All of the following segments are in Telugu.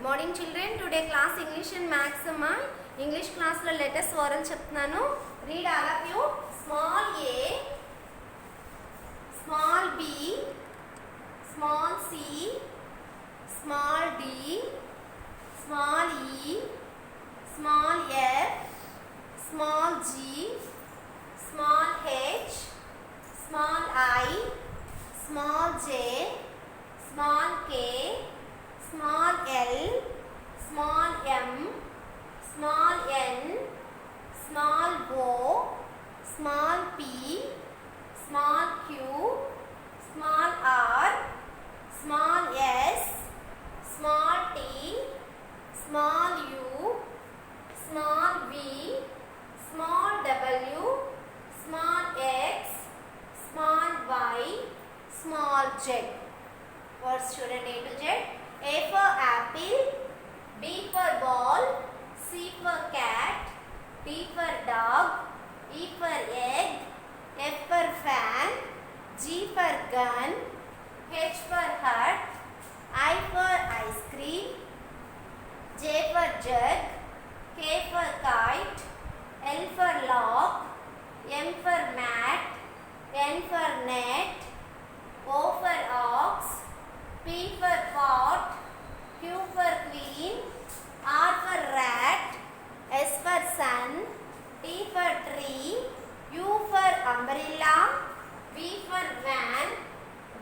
morning children. Today class English and Maths amma. English class lo latest oral cheptunanu. Read all of you. Small a, small b, small c, small d, small e, small f, small g, small h, small I, small j, small k, small l, small m, small n, small o, small p, small q, small r, small s, small t, small u, small v, small w, small x, small y, small z. Words student A to Z. A for apple, B for ball, C for cat, D for dog, E for egg, F for fan, G for gun, H for hut, I for ice cream, J for jug, K for kite, L for lock, M for mat, N for net, O for ox, P for pot, Q for queen, R for rat, S for sun, T for tree, U for umbrella, V for van,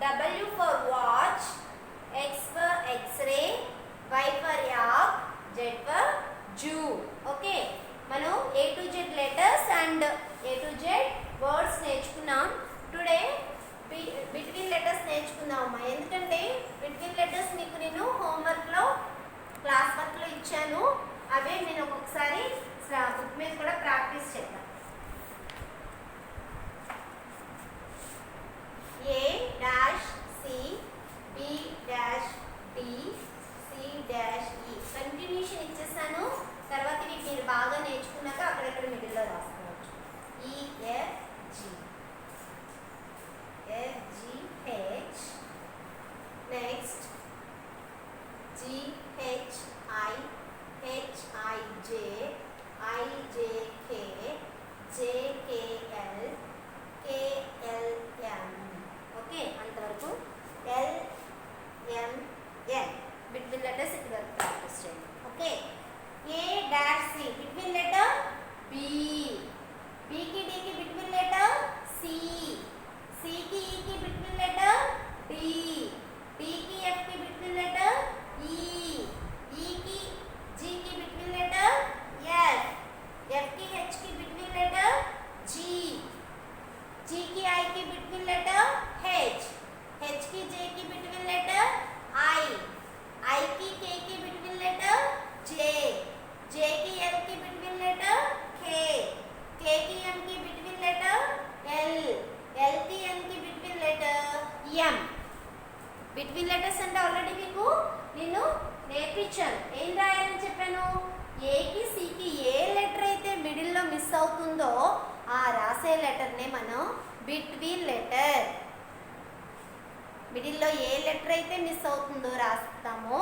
W for watch, X for x-ray, Y for yak, Z for Jew. Okay, మనం A to Z letters and A to Z words నేర్చుకున్నాం. టుడే బిట్వీన్ లెటర్స్ నేర్చుకుందామమ్మా. ఎందుకంటే బిట్వీన్ లెటర్స్ మీకు నేను హోంవర్క్లో క్లాస్ వర్క్లో ఇచ్చాను. అవే నేను ఒక్కొక్కసారి బుక్ మీద కూడా ప్రాక్టీస్ చేద్దాం. A dash C, B dash D, C dash E continuation ఇచ్చేసాను. తర్వాత ఇవి మీరు బాగా నేర్చుకున్నాక అక్కడెక్కడ మిడిల్లో రాసుకోవచ్చు. E F G, F G H, next G H I, H I J, I J K, J K L, K L M. Okay, అంతవరకు L M N between letters ఇక్కడ వరకు ప్రాక్టీస్ చేయండి. Okay, A dash C between letter B, బికి డికి బిట్వీన్ లెటర్ సి, సికి ఈకి బిట్వీన్ లెటర్ డి, డికి ఎఫ్కి బిట్వీన్ లెటర్ ఈ, ఈకి జీకి బిట్వీన్ లెటర్ ఎఫ్, ఎఫ్కి హెచ్కి బిట్వీన్ లెటర్ జీ, జీకి ఐకి బిట్వీన్ లెటర్ హెచ్, హెచ్కి జేకి బిట్వీన్ లెటర్ ఐ, ఐకి కేకి బిట్వీన్ లెటర్ జే, జేకి ఎల్కి బిట్వీన్ లెటర్ కే, కేకి ఎంకి బిట్వీన్ లెటర్ ఎల్, ఎల్కి ఎన్కి between letter M. Between letters అంటే ఆల్రెడీ మీకు నేను నేర్పించాను. ఏం రాయాలని చెప్పాను? ఏకి సికి ఏ లెటర్ అయితే మిడిల్లో మిస్ అవుతుందో ఆ రాసే లెటర్నే మనం బిట్వీన్ లెటర్. మిడిల్లో ఏ లెటర్ అయితే మిస్ అవుతుందో రాస్తామో,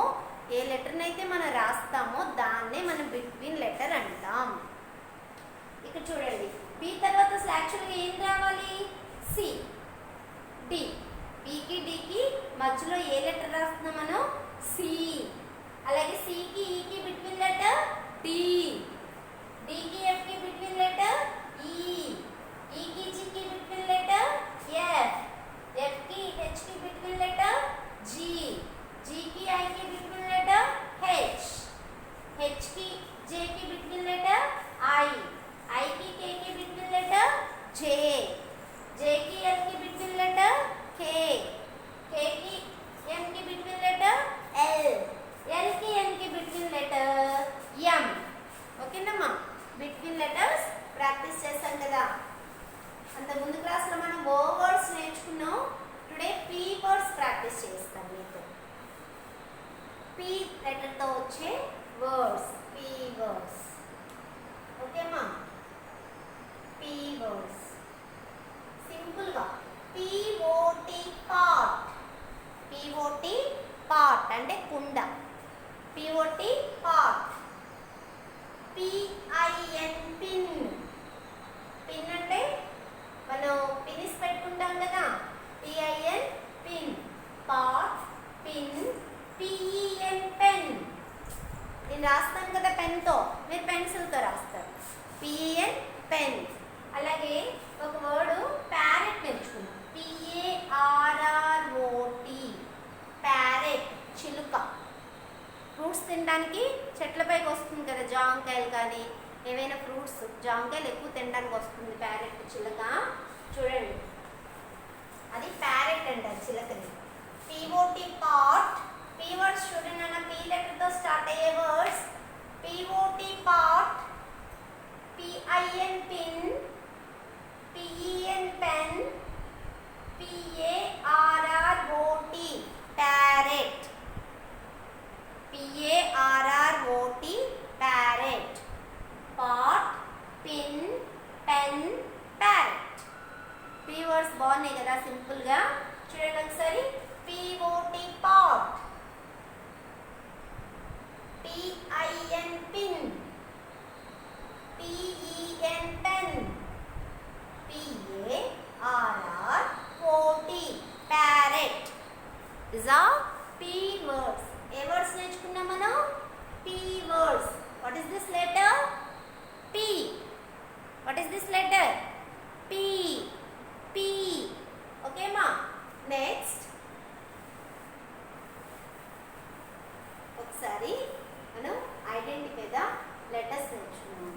ఏ లెటర్ని అయితే మనం రాస్తామో దాన్నే మనం బిట్వీన్ లెటర్ అంటాం. ఇక్కడ చూడండి, బి తర్వాత యాక్చువల్గా ఏం రావాలి? C, D. బికి డికి మధ్యలో ఏ లెటర్ రాస్తున్నాం మనం? సి. అలాగే సికి ఈకి బిట్వీన్ లెటర్ డి, డికి ఎఫ్కి బిట్వీన్ లెటర్ ఈ, ఈకి జీకి బిట్వీన్ లెటర్ ఎఫ్, ఎఫ్కి హెచ్కి బిట్వీన్ లెటర్ జీ, జీకి ఐకి బిట్వీన్ లెటర్ హెచ్, హెచ్కి జేకి బిట్వీన్ లెటర్ ఐ, ఐకి కేకి బిట్వీన్ లెటర్ జే, జేకి ఎల్కి బిట్వీన్ లెటర్ కే, కేకి ఎంకి బిట్వీన్ లెటర్ ఎల్, ఎల్కి ఎన్కి బిట్వీన్ లెటర్ ఎం. ఓకేనమ్మా, బిట్వీన్ లెటర్స్ ప్రాక్టీస్ చేస్తాం కదా. అంత ముందు క్లాస్లో మనం ఓ వర్డ్స్ నేర్చుకున్నాం. టుడే పీ వర్డ్స్ ప్రాక్టీస్ చేస్తాం మీకు. పీ లెటర్తో వచ్చే వర్డ్స్, పీ వర్డ్స్. ఓకేమ్మా, పీ వర్డ్స్ సింపుల్గా పిఓటి పాట్, పిఓటి పాట్ అంటే కుండ, పిఓటి నేను రాస్తాను కదా పెన్తో, మీరు పెన్సిల్తో రాస్తారు. PN pen. అలాగే ఒక వర్డ్ ప్యారెట్ నేర్చుకున్నాం. PARROT ప్యారెట్, చిలుక. ఫ్రూట్స్ తినడానికి చెట్లపైకి వస్తుంది కదా, జాంకాయలు కానీ ఏవైనా ఫ్రూట్స్, జాంకాయలు ఎక్కువ తినడానికి వస్తుంది ప్యారెట్, చిలుక. చూడండి, అది ప్యారెట్ అంటారు చిలకని. POT pot. P వర్డ్స్ చూడండి అన్న, P లెటర్తో స్టార్ట్ అయ్యే words. POT pot, PIN pin, PEN pen, PARROT parrot. PARROT parrot. Pot, pin, pen, parrot. P words బాగున్నాయి కదా సింపుల్గా. చూడండి ఒకసారి. POT pot, PIN pin, PEN pen, PARROT parrot. These are P words. ఏ వర్డ్స్ నేర్చుకున్నాం మనం? P words. What is this letter? P. What is this letter? P. P. Okay ma? Next. ఒకసారి మనం ఐడెంటిఫై ద లెటర్స్ నేర్చుకున్నాం.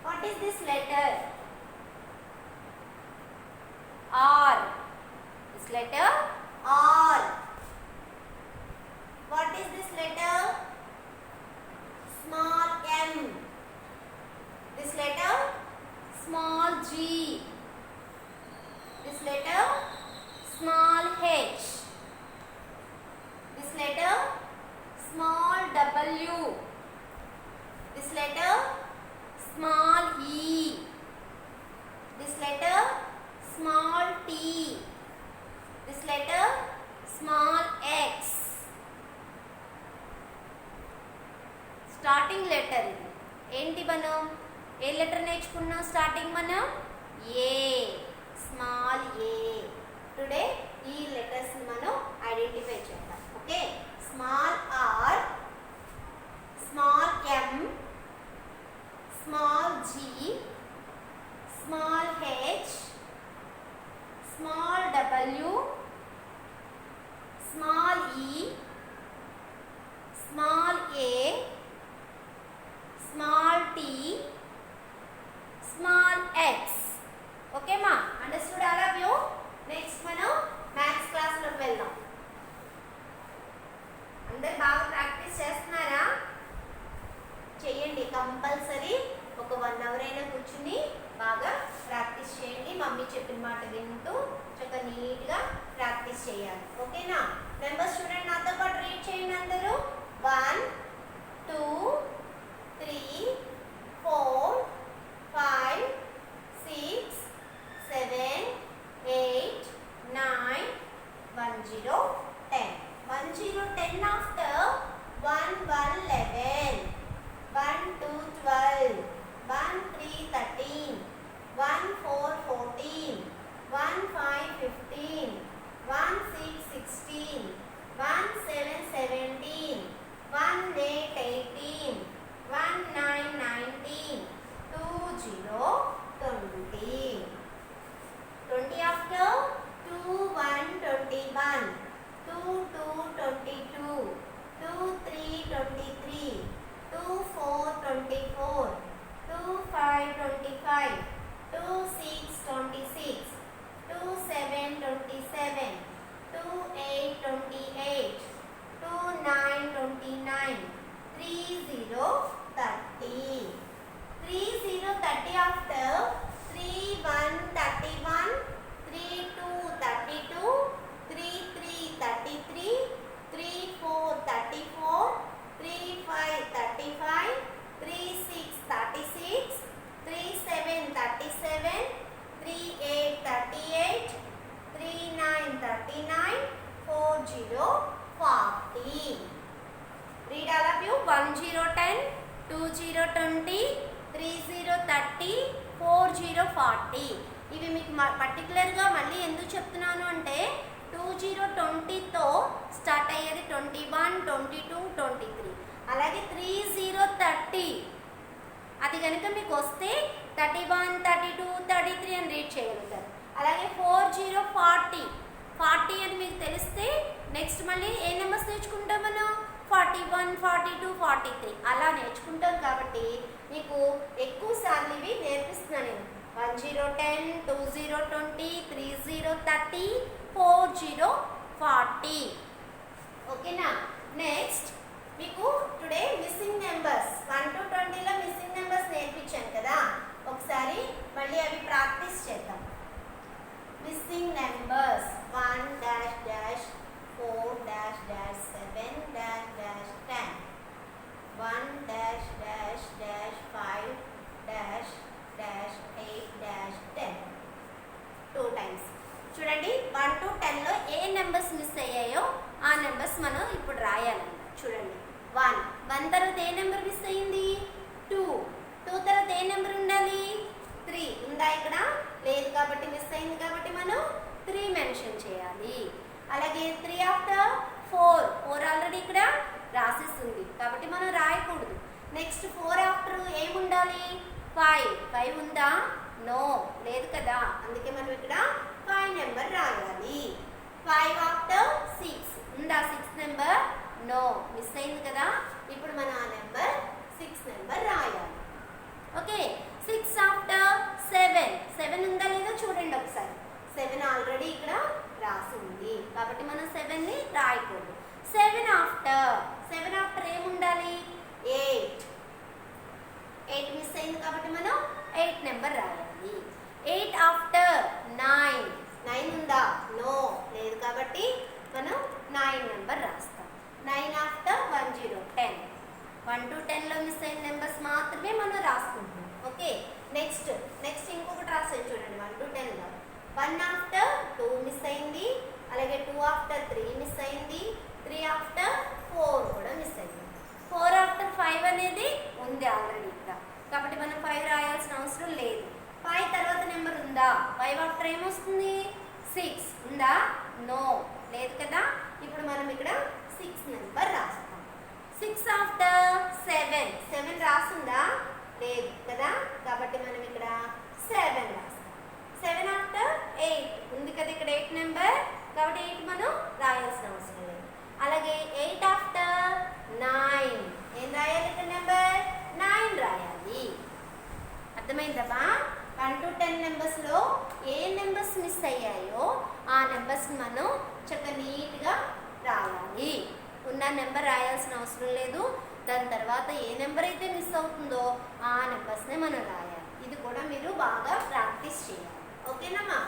What is this letter? R. This letter R. What is this letter? Small m. This letter small g. This letter small h. This letter small w. This letter small e. This letter small t. This letter small x. Starting letter ఇది. ఏంటి మనం ఏ లెటర్ నేర్చుకున్నాం స్టార్టింగ్ మనం? A, small A. టుడే ఈ లెటర్స్ మనం ఐడెంటిఫై చేద్దాం. Okay, small R, small M, small G, small H, small W, small E, small A, small T, small X. Okay మా, understood all of you? Next మనం మ్యాథ్స్ క్లాస్లోకి వెళ్దాం. అందరు బాగా ప్రాక్టీస్ చేస్తున్నారా? చేయండి కంపల్సరీ. ఒక 1 hour అయినా కూర్చుని బాగా ప్రాక్టీస్ చేయండి. మమ్మీ చెప్పిన మాట వింటూ చక్కగా నీట్గా ప్రాక్టీస్ చేయాలి. ఓకేనా? నెంబర్స్ చూడండి, నాతో పాటు రీడ్ చేయండి అందరూ. 1 2 3 4 5 6 7 8 9 1 0 10. 1 0 10 after 1 1 11, 1 2 12, 1 3 13, 1 4 14, 1 5 15, 1 6 16, 1 7 17, 1 8 18, 1 9 19, 2 0 20. 20 after 2 1 21, 2 2 22, 2 3 23, 2 4 24, 2 5 25, 2 6 26, 2 7 27, 2 8 28, 2 9 29, 3 0 30. 3 0 30 after 3 1 31, 3 2 32, 3 3 33, 3 4 34, 3 5 35, 3 6 36, 3 7 37, 3 8 38, 3 9 39, 4 0 40. Read all of you. 1 0 10, 2 0 20, 3 0 30, 4 0 40. ఇవి మీకు పర్టికులర్గా మళ్ళీ ఎందుకు చెప్తున్నాను అంటే 2 0 20తో స్టార్ట్ అయ్యేది 21 22, 23. అలాగే 30, 30 అది కనుక మీకు వస్తే 31, 32, 33 అని రీడ్ చేయగలుగుతారు. అలాగే 40, 40 అని మీకు తెలిస్తే నెక్స్ట్ మళ్ళీ ఏ నెంబర్స్ నేర్చుకుంటాం మనం? 41, 42, 43 అలా నేర్చుకుంటాం. కాబట్టి మీకు ఎక్కువ సార్లు ఇవి నేర్పిస్తున్నాను నేను. 10, 10, 20, 20, 30, 30, 40, 40. ఓకేనా? నెక్స్ట్ మీకు టుడే మిస్సింగ్ నెంబర్స్ 1 to 20లో మిస్సింగ్ నెంబర్స్ నేర్పించాను కదా, ఒకసారి మళ్ళీ అవి ప్రాక్టీస్ చేద్దాం. Missing numbers 1 dash dash 4 dash dash 7 dash dash 10 1 dash dash dash 5 dash dash 8 dash 10 2 times. చూడండి 1 to 10లో ఏ నెంబర్స్ మిస్ అయ్యాయో ఆ నెంబర్స్ మనం ఇప్పుడు రాయాలన్నమాట. చూడండి 1 తర్వాత ఏ నెంబర్ మిస్ అయ్యింది? 2 తర్వాత ఏ నెంబర్ ఉండాలి? 3 ఉందా? ఇక్కడ లేదు కాబట్టి మిస్ అయింది, కాబట్టి మనం 3 మెన్షన్ చేయాలి. అలాగే 3 ఆఫ్టర్ 4 ఆల్రెడీ ఇక్కడ రాసేస్తుంది కాబట్టి మనం రాయకూడదు. నెక్స్ట్ 4 ఆఫ్టర్ ఏముండాలి? 5 ఉందా? నో లేదు కదా, అందుకే మనం ఇక్కడ 5 నెంబర్ రాయాలి. 5 ఆఫ్టర్ 6 ఉందా? 6 నెంబర్? నో మిస్ అయింది కదా, ఇప్పుడు మనం ఆ నెంబర్ 6 నెంబర్ రాయాలి. ఓకే 6 ఆఫ్టర్ 7 ఉందా లేదా చూడండి ఒకసారి. 7 ఆల్రెడీ ఇక్కడ రాసింది కాబట్టి మనం 7ని రాయకూడదు. 7 ఆఫ్టర్ ఏముండాలి? 8 మిస్ అయింది కాబట్టి మనం 8 నెంబర్ రాయాలి. 8 ఆఫ్టర్ 9 ఉందా? నో లేదు కాబట్టి మనం 9 నెంబర్ రాస్తాం. 9 ఆఫ్టర్ 10 1 to 10లో మిస్ అయిన నెంబర్స్ మాత్రమే మనం రాసుకుంటాం. ఓకే నెక్స్ట్ ఇంకొకటి రాసాను చూడండి. 1 to 10లో 1 ఆఫ్టర్ 2 మిస్ అయింది, అలాగే 2 ఆఫ్టర్ 3 మిస్ అయింది, 3 ఆఫ్టర్ 4 కూడా మిస్ అయింది. 4 ఆఫ్టర్ 5 అనేది ఉంది ఆల్రెడీ ఇక్కడ కాబట్టి మనం 5 రాయాల్సిన అవసరం లేదు. 5 తర్వాత నెంబర్ ఉందా? 5 ఆఫ్టర్ ఏమొస్తుంది? 6 ఉందా? నో లేదు కదా, ఇప్పుడు మనం ఇక్కడ 6 నెంబర్ రాస్తాం. 6 ఆఫ్టర్ 7 రాస్తుందా? లేదు కదా, కాబట్టి మనం ఇక్కడ 7 రాస్తాం. 7 ఆఫ్టర్ 8 ఉంది కదా, ఇక్కడ 8 నెంబర్ కాబట్టి 8 మనం రాయాల్సిన అవసరం లేదు. అలాగే 8 ఆఫ్టర్ 9 ఏం రాయాలి? ఇక్కడ నెంబర్ 9 రాయాలి. అర్థమైందమ్మా? 1 to 10 నెంబర్స్లో ఏ నెంబర్స్ మిస్ అయ్యాయో ఆ నెంబర్స్ని మనం చక్కగా నీట్గా రాయాలి. ఉన్న నెంబర్ రాయాల్సిన అవసరం లేదు. దాని తర్వాత ఏ నెంబర్ అయితే మిస్ అవుతుందో ఆ నెంబర్స్నే మనం రాయాలి. ఇది కూడా మీరు బాగా ప్రాక్టీస్ చేయాలి. ఓకేనమ్మా?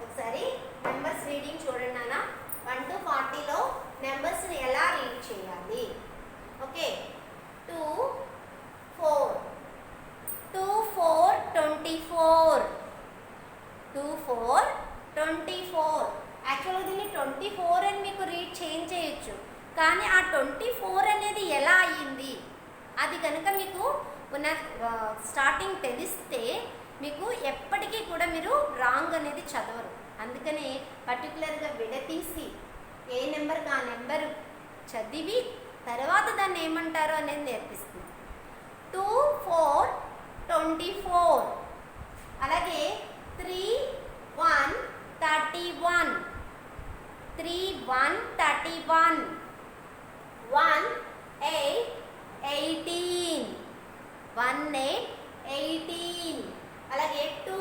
ఒకసారి నెంబర్స్ రీడింగ్ చూడండి నాన్న. 1 to 40లో నెంబర్స్ని ఎలా రీడ్ చేయాలి? ఓకే 2 4 2 4 24 2 4 24. యాక్చువల్గా దీన్ని 24 అని మీకు రీడ్ చేయొచ్చు, కానీ ఆ 24 అనేది ఎలా అయ్యింది అది కనుక మీకు స్టార్టింగ్ తెలిస్తే మీకు ఎప్పటికీ కూడా మీరు రాంగ్ అనేది చదవరు. అందుకనే పర్టికులర్గా విడతీసి ఏ నెంబర్కి ఆ నెంబరు చదివి తర్వాత దాన్ని ఏమంటారో అనేది నేర్పిస్తుంది. 2 4 24 అలాగే 3 1 31 3 1 31 1 8 18 1 8 18 అలాగే 2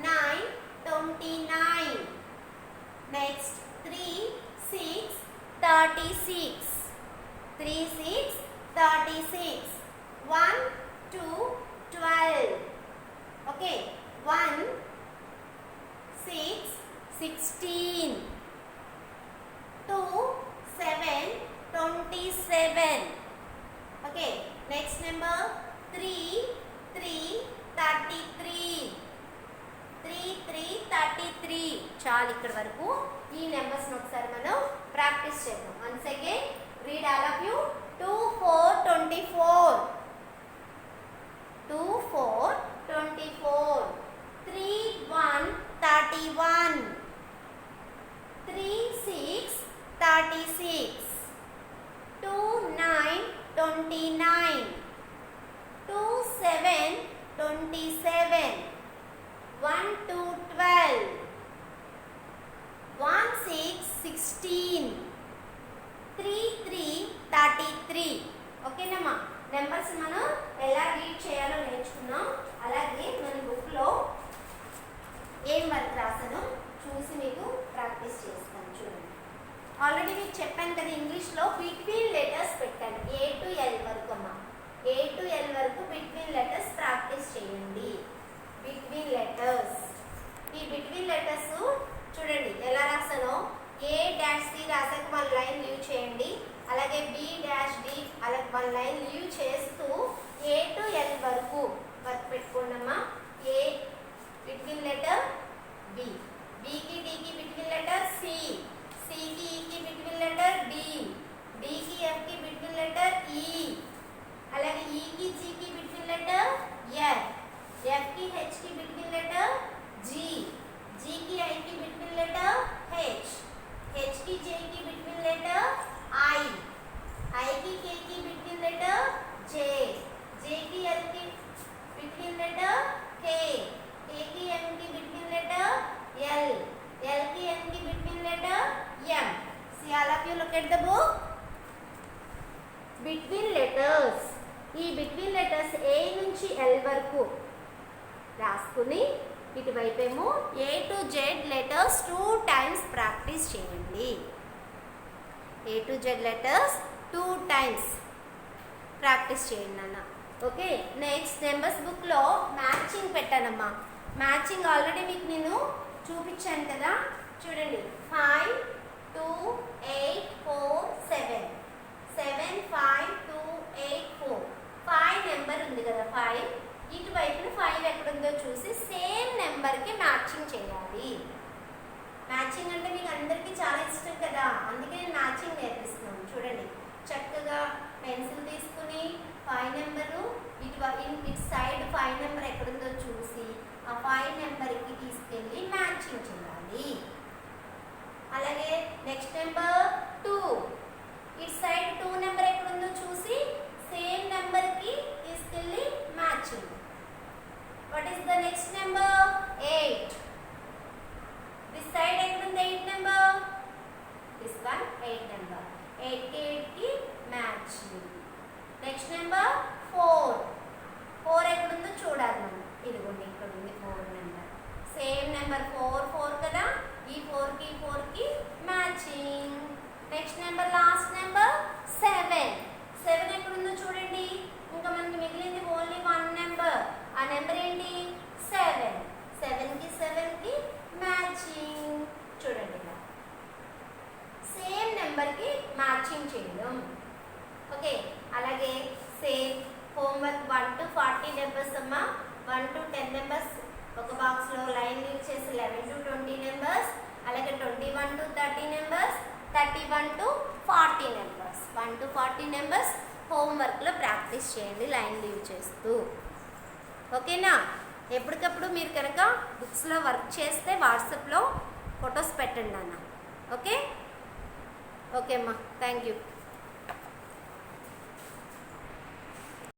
9 29 next 3 6 36 3 6 36 1 2 12 okay 1 6 16 2 7 27 okay next number 3 3 33 3 3 33 చాలు ఇక్కడ వరకు. ఈ నెంబర్స్ ఒకసారి మనం ప్రాక్టీస్ చేద్దాం. Once again read all of you. 2 4 24 2 4 24 3 1 చెప్పాను కదా ఇంగ్లీష్లో బిట్వీన్ లెటర్స్ పెట్టాను. A to L వరకు అమ్మా. A to L వరకు బిట్వీన్ లెటర్స్ ప్రాక్టీస్ చేయండి. Between letters. ఈ బిట్వీన్ లెటర్స్ చూడండి ఎలా రాసానో. A-C రాసాక 1 లైన్ లీవ్ చేయండి. అలాగే B-D అలా 1 లైన్ లీవ్ చేస్తూ A to L వరకు పెట్టుకోండమ్మా. A between letter B, B కి D కి బిట్వీన్ లెటర్ C, C కి E కి బిట్వీన్ లెటర్ D, D కి F కి బిట్వీన్ లెటర్ E, అలాగే E కి G కి బిట్వీన్ లెటర్ F, F కి H కి బిట్వీన్ లెటర్ G, G కి I కి బిట్వీన్ లెటర్ H, H కి J కి బిట్వీన్ లెటర్ I, I కి K కి బిట్వీన్ లెటర్ J, J కి L కి బిట్వీన్ లెటర్ K, K కి M కి బిట్వీన్ లెటర్ L, L కి N కి between letter M. See all of you look at the book. Between letters. ఈ between letters A నుంచి L వరకు రాసుకుని ఇటువైపేమో A to Z letters 2 times practice చేయండి. A to Z letters 2 times practice చేయండి అన్న. ఓకే, నెక్స్ట్ నెంబర్స్ బుక్లో మ్యాచింగ్ పెట్టానమ్మా. మ్యాచింగ్ ఆల్రెడీ మీకు నేను చూపించాను కదా. చూడండి 5 2 8 4 7 7 5 2 8 4 5 నెంబర్ ఉంది కదా. 5 ఇటువైపున 5 ఎక్కడుందో చూసి సేమ్ నెంబర్కి మ్యాచింగ్ చేయాలి. మ్యాచింగ్ అంటే మీకు అందరికీ చాలా ఇష్టం కదా, అందుకే నేను మ్యాచింగ్ నేర్పిస్తున్నాను. చూడండి చక్కగా పెన్సిల్ తీసుకుని 5 నెంబరు ఇటు సైడ్ 5 నెంబర్ ఎక్కడుందో చూసి ఆ 5 నెంబర్కి తీసుకెళ్ళి మ్యాచింగ్ చేయాలి. అలాగే నెక్స్ట్ నెంబర్ 2 ఇటు సైడ్ 2 నెంబర్ ఎక్కడుందో చూసి సేమ్ నెంబర్కి తీసుకెళ్ళి matching. What is the next number 8. This side ఎక్కడుంది 8 నెంబర్, దిస్ వన్ 8 నెంబర్. 8 కి 8 కి మ్యాచింగ్. Next number 4. 4 ఎక్కడుందో చూడాలి మనం. ఇదిగోండి ఇక్కడ ఉంది 4 నెంబర్. సేమ్ నెంబర్ 4 4 కదా, ఈ 4 కి 4 కి matching. Next number last number 7. 7 ఎక్కడుందో చూడండి. ఇంకా మనకి మిగిలింది ఓన్లీ 1 నెంబర్. ఆ నెంబర్ ఏంటి 7. 7 కి 7 కి మ్యాచింగ్. చూడండి ఇలా సేమ్ నెంబర్కి మ్యాచింగ్ చేయడం. ఓకే, అలాగే సేమ్ హోంవర్క్ 1 to 40 నెంబర్స్ అమ్మా. 1 to 10 నెంబర్స్ ఒక బాక్స్లో లైన్ లీవ్ చేసి 11 to 20 నెంబర్స్, అలాగే 21 to 30 numbers, 31 to 40 numbers. 1 to 40 numbers హోంవర్క్లో ప్రాక్టీస్ చేయండి లైన్ లీవ్ చేస్తూ. ఓకేనా? ఎప్పటికప్పుడు మీరు కనుక బుక్స్లో వర్క్ చేస్తే వాట్సాప్లో ఫొటోస్ పెట్టండి అన్న. ఓకే ఓకే అమ్మా, థ్యాంక్ యూ.